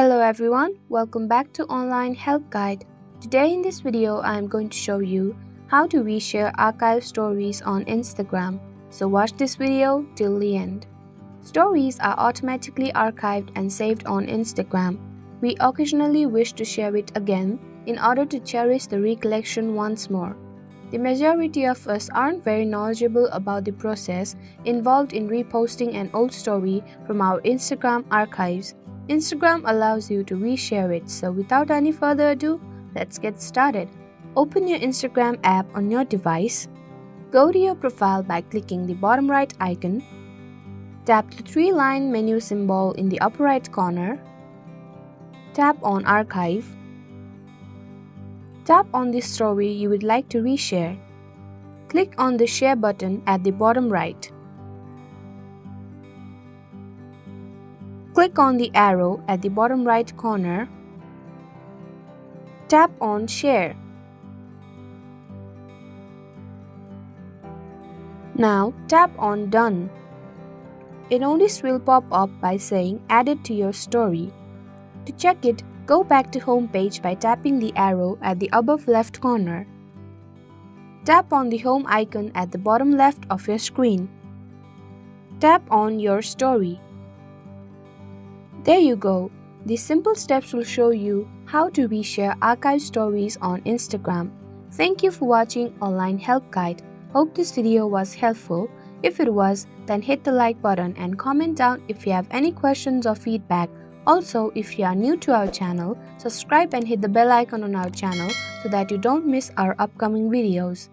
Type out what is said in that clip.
Hello everyone, welcome back to Online Help Guide. Today in this video, I am going to show you how to reshare archive stories on Instagram. So watch this video till the end. Stories are automatically archived and saved on Instagram. We occasionally wish to share it again in order to cherish the recollection once more. The majority of us aren't very knowledgeable about the process involved in reposting an old story from our Instagram archives. Instagram allows you to reshare it, so without any further ado, let's get started. Open your Instagram app on your device. Go to your profile by clicking the bottom right icon. Tap the three-line menu symbol in the upper right corner. Tap on Archive. Tap on the story you would like to reshare. Click on the Share button at the bottom right. Click on the arrow at the bottom right corner. Tap on Share. Now tap on Done. A notice will pop up by saying Added to your story. To check it, go back to Home page by tapping the arrow at the above left corner. Tap on the Home icon at the bottom left of your screen. Tap on Your Story. There you go. These simple steps will show you how to reshare archive stories on Instagram. Thank you for watching Online Help Guide. Hope this video was helpful. If it was, then hit the like button and comment down if you have any questions or feedback. Also, if you are new to our channel, subscribe and hit the bell icon on our channel so that you don't miss our upcoming videos.